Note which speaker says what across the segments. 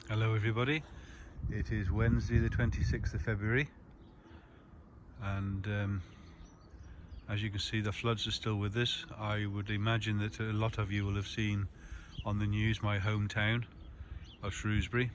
Speaker 1: Hello everybody, it is Wednesday the 26th of February and as you can see the floods are still with us. I would imagine that a lot of you will have seen on the news my hometown of Shrewsbury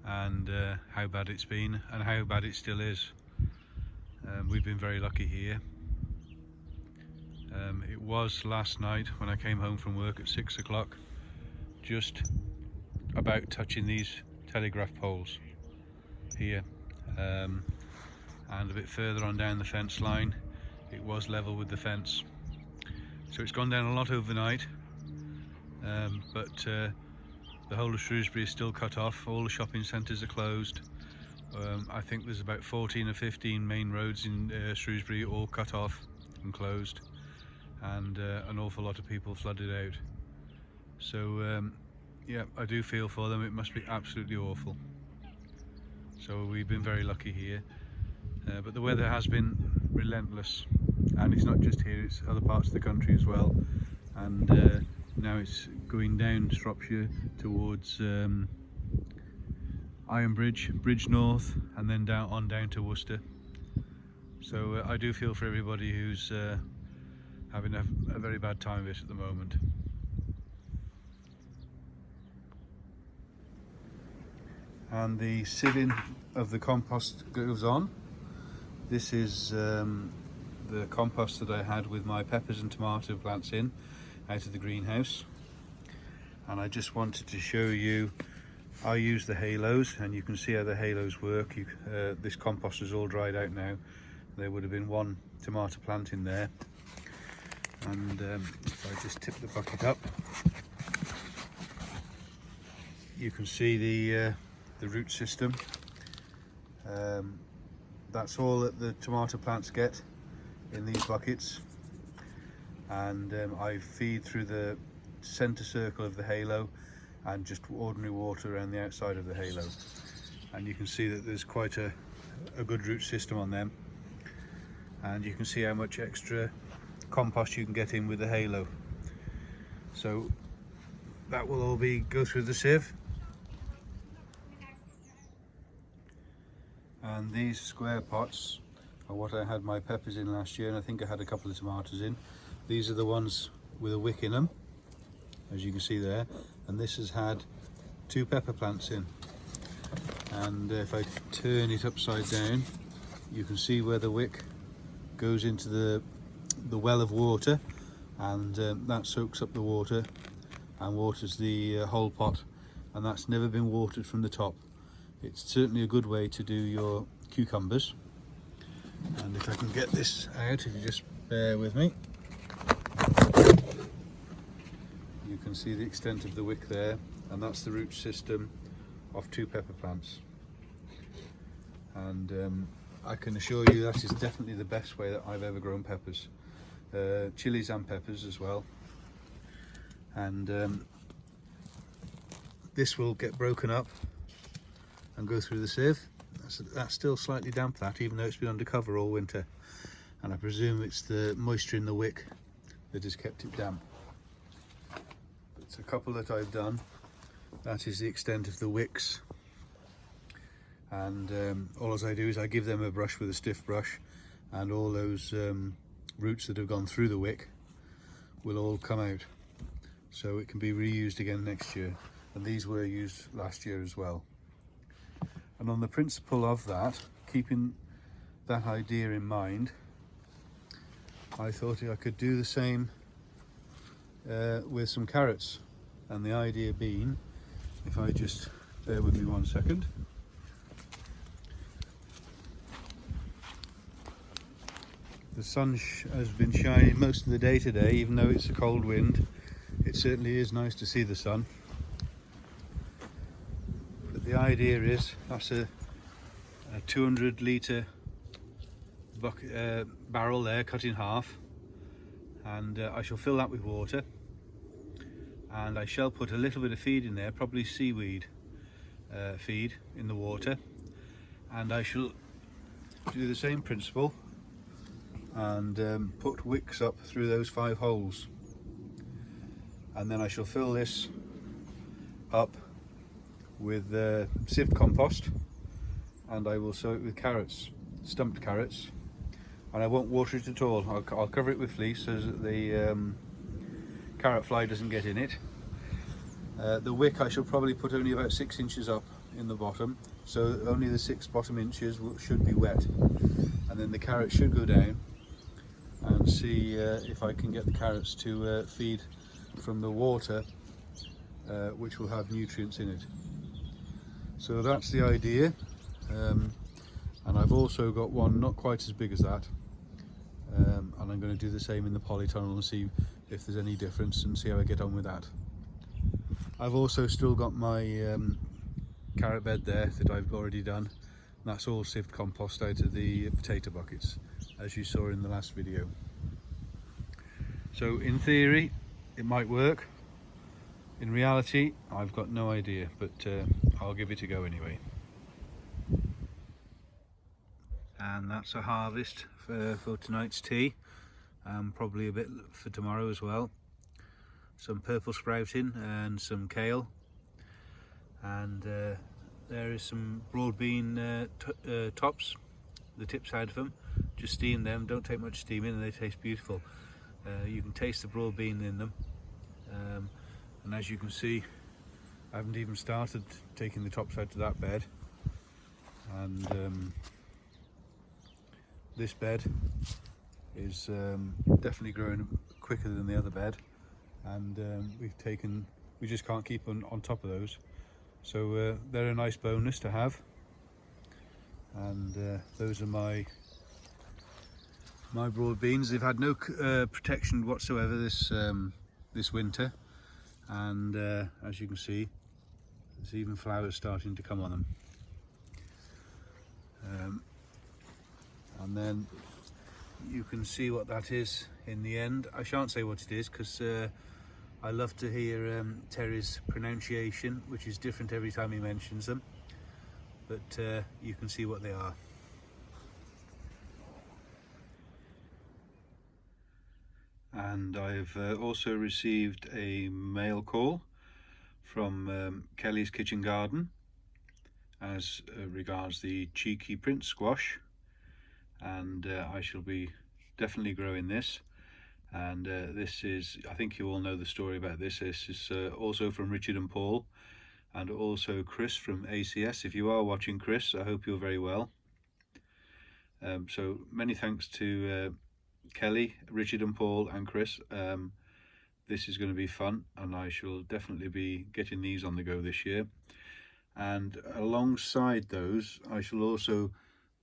Speaker 1: and how bad it's been and how bad it still is. We've been very lucky here. It was last night when I came home from work at 6 o'clock, just about touching these telegraph poles here, and a bit further on down the fence line it was level with the fence, so it's gone down a lot overnight, but the whole of Shrewsbury is still cut off. All the shopping centres are closed. I think there's about 14 or 15 main roads in Shrewsbury all cut off and closed, and an awful lot of people flooded out. So yeah, I do feel for them. It must be absolutely awful. So we've been very lucky here, but the weather has been relentless, and it's not just here, it's other parts of the country as well. And now it's going down Shropshire towards Ironbridge, Bridge North, and then down to Worcester. So I do feel for everybody who's having a very bad time of it at the moment. And the sieving of the compost goes on. This is the compost that I had with my peppers and tomato plants in out of the greenhouse, and I just wanted to show you I use the halos, and you can see how the halos work. This compost is all dried out now. There would have been one tomato plant in there, and if I just tip the bucket up, you can see the root system. That's all that the tomato plants get in these buckets, and I feed through the center circle of the halo and just ordinary water around the outside of the halo, and you can see that there's quite a good root system on them, and you can see how much extra compost you can get in with the halo. So that will all go through the sieve. And these square pots are what I had my peppers in last year, and I think I had a couple of tomatoes in. These are the ones with a wick in them, as you can see there, and this has had 2 pepper plants in. And if I turn it upside down, you can see where the wick goes into the well of water, and that soaks up the water and waters the whole pot, and that's never been watered from the top. It's certainly a good way to do your cucumbers. And if I can get this out, if you just bear with me, you can see the extent of the wick there, and that's the root system of 2 pepper plants. And I can assure you that is definitely the best way that I've ever grown peppers, chilies and peppers as well. And this will get broken up and go through the sieve. That's still slightly damp, that, even though it's been undercover all winter, and I presume it's the moisture in the wick that has kept it damp. It's a couple that I've done. That is the extent of the wicks, and all as I do is I give them a brush with a stiff brush, and all those roots that have gone through the wick will all come out, so it can be reused again next year. And these were used last year as well. And on the principle of that, keeping that idea in mind, I thought I could do the same with some carrots. And the idea being, if I just bear with me 1 second. The sun has been shining most of the day today, even though it's a cold wind. It certainly is nice to see the sun. The idea is, that's a 200 litre barrel there, cut in half, and I shall fill that with water, and I shall put a little bit of feed in there, probably seaweed feed in the water, and I shall do the same principle and put wicks up through those 5 holes, and then I shall fill this up with sieved compost, and I will sow it with carrots, stumped carrots, and I won't water it at all. I'll cover it with fleece so that the carrot fly doesn't get in it. The wick I shall probably put only about 6 inches up in the bottom, so only the 6 bottom inches should be wet, and then the carrot should go down, and see if I can get the carrots to feed from the water, which will have nutrients in it. So that's the idea, and I've also got one not quite as big as that, and I'm going to do the same in the polytunnel and see if there's any difference and see how I get on with that. I've also still got my carrot bed there that I've already done. That's all sieved compost out of the potato buckets, as you saw in the last video. So in theory it might work. In reality I've got no idea, but I'll give it a go anyway. And that's a harvest for tonight's tea, and probably a bit for tomorrow as well. Some purple sprouting and some kale, and there is some broad bean tops, the tips out of them. Just steam them, don't take much steam in, and they taste beautiful. You can taste the broad bean in them, and as you can see, I haven't even started taking the tops out of that bed. And this bed is definitely growing quicker than the other bed, and we just can't keep on top of those, so they're a nice bonus to have. And those are my broad beans. They've had no protection whatsoever this winter, and as you can see, there's even flowers starting to come on them. And then you can see what that is in the end. I shan't say what it is because I love to hear Terry's pronunciation, which is different every time he mentions them, but you can see what they are. And I've also received a mail call from Kelly's Kitchen Garden as regards the cheeky Prince squash, and I shall be definitely growing this. And this is, I think you all know the story about this. This is also from Richard and Paul, and also Chris from ACS. If you are watching, Chris, I hope you're very well. So many thanks to Kelly, Richard and Paul and Chris. This is going to be fun, and I shall definitely be getting these on the go this year. And alongside those, I shall also,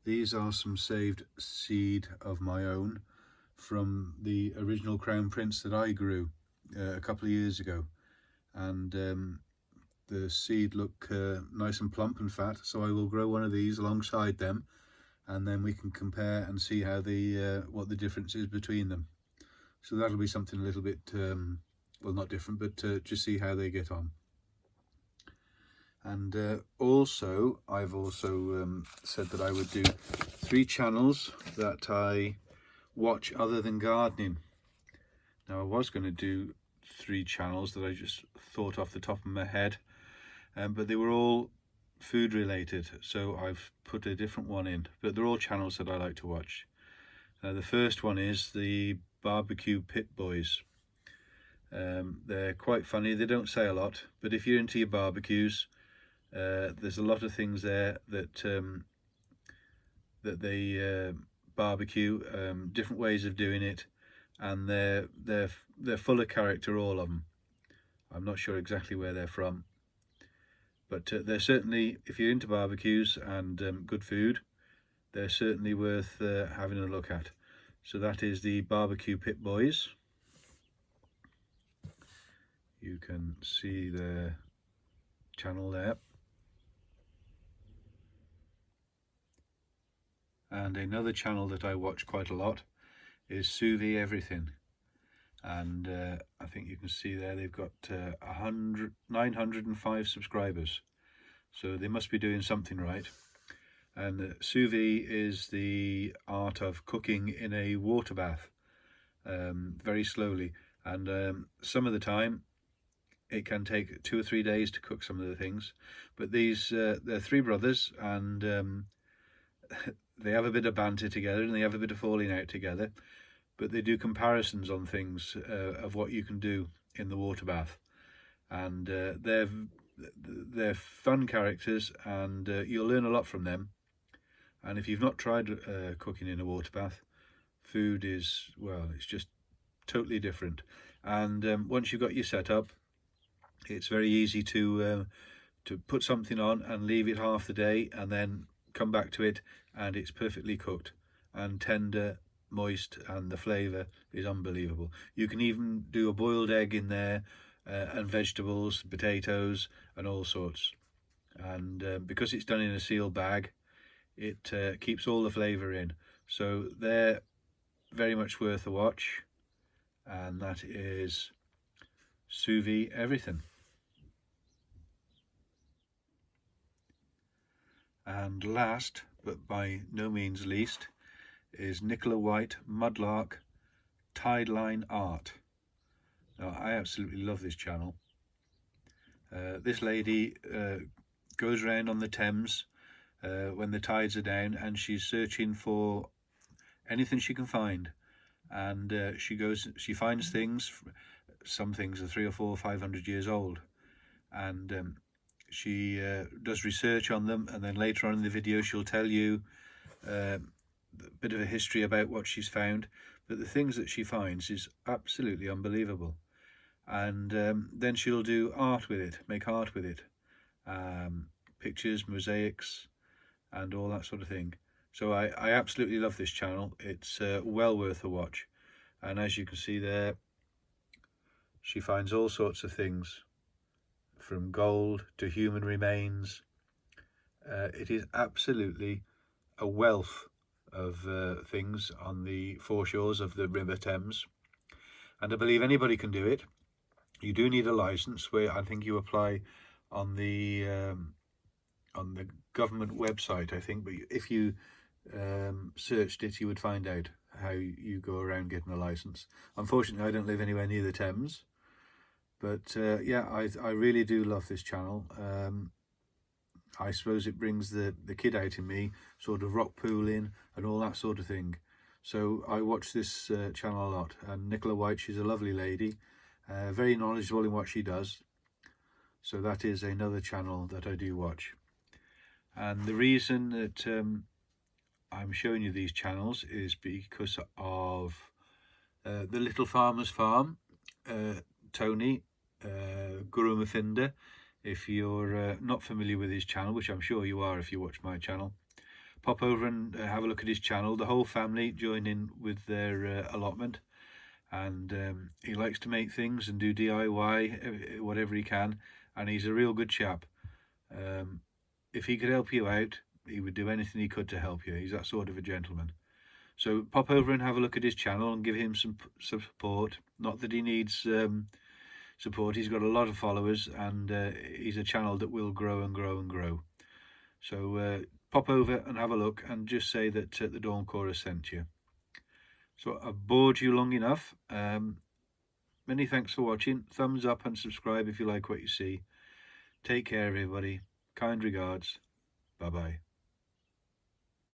Speaker 1: these are some saved seed of my own from the original Crown Prince that I grew a couple of years ago, and the seed look nice and plump and fat, so I will grow one of these alongside them, and then we can compare and see how what the difference is between them. So that'll be something a little bit well, not different, but just see how they get on. And also I've also said that I would do 3 channels that I watch other than gardening. Now I was going to do 3 channels that I just thought off the top of my head, but they were all food related, so I've put a different one in, but they're all channels that I like to watch. The first one is the Barbecue Pit Boys. They're quite funny. They don't say a lot, but if you're into your barbecues, there's a lot of things there that that they barbecue, different ways of doing it, and they're full of character, all of them. I'm not sure exactly where they're from, but they're certainly, if you're into barbecues and good food, they're certainly worth having a look at. So that is the Barbecue Pit Boys. You can see their channel there. And another channel that I watch quite a lot is Sous Vide Everything, and I think you can see there they've got 905 subscribers, so they must be doing something right. And sous vide is the art of cooking in a water bath very slowly, and some of the time it can take 2 or 3 days to cook some of the things. But these, they're three brothers, and they have a bit of banter together and they have a bit of falling out together, but they do comparisons on things of what you can do in the water bath, and they're fun characters, and you'll learn a lot from them. And if you've not tried cooking in a water bath, food is, well, it's just totally different. And once you've got your setup, it's very easy to put something on and leave it half the day, and then come back to it, and it's perfectly cooked and tender, moist, and the flavour is unbelievable. You can even do a boiled egg in there, and vegetables, potatoes, and all sorts. And because it's done in a sealed bag, it keeps all the flavour in. So they're very much worth a watch, and that is Sous Vide Everything. And last, but by no means least, is Nicola White Mudlark Tideline Art. Now, I absolutely love this channel. This lady goes around on the Thames when the tides are down, and she's searching for anything she can find. And she finds things. Some things are 300 or 400 or 500 years old, and she does research on them, and then later on in the video she'll tell you a bit of a history about what she's found. But the things that she finds is absolutely unbelievable. And then she'll do art with it, make art with it, pictures, mosaics, and all that sort of thing. So I absolutely love this channel. It's well worth a watch. And as you can see there, she finds all sorts of things, from gold to human remains. It is absolutely a wealth of things on the foreshores of the River Thames, and I believe anybody can do it. You do need a license, where I think you apply on the government website, I think, but if you searched it, you would find out how you go around getting a license. Unfortunately, I don't live anywhere near the Thames, but yeah, I really do love this channel. I suppose it brings the kid out in me, sort of rock pooling and all that sort of thing. So I watch this channel a lot. And Nicola White, she's a lovely lady, very knowledgeable in what she does. So that is another channel that I do watch. And the reason that I'm showing you these channels is because of the Little Farmer's Farm, Tony Gurumathinda. If you're not familiar with his channel, which I'm sure you are if you watch my channel, pop over and have a look at his channel. The whole family join in with their allotment, and he likes to make things and do DIY whatever he can, and he's a real good chap. If he could help you out, he would do anything he could to help you. He's that sort of a gentleman. So pop over and have a look at his channel and give him some support. Not that he needs support, he's got a lot of followers, and he's a channel that will grow and grow and grow. So pop over and have a look, and just say that the Dawn Chorus sent you. So I've bored you long enough. Many thanks for watching. Thumbs up and subscribe if you like what you see. Take care, everybody. Kind regards. Bye bye.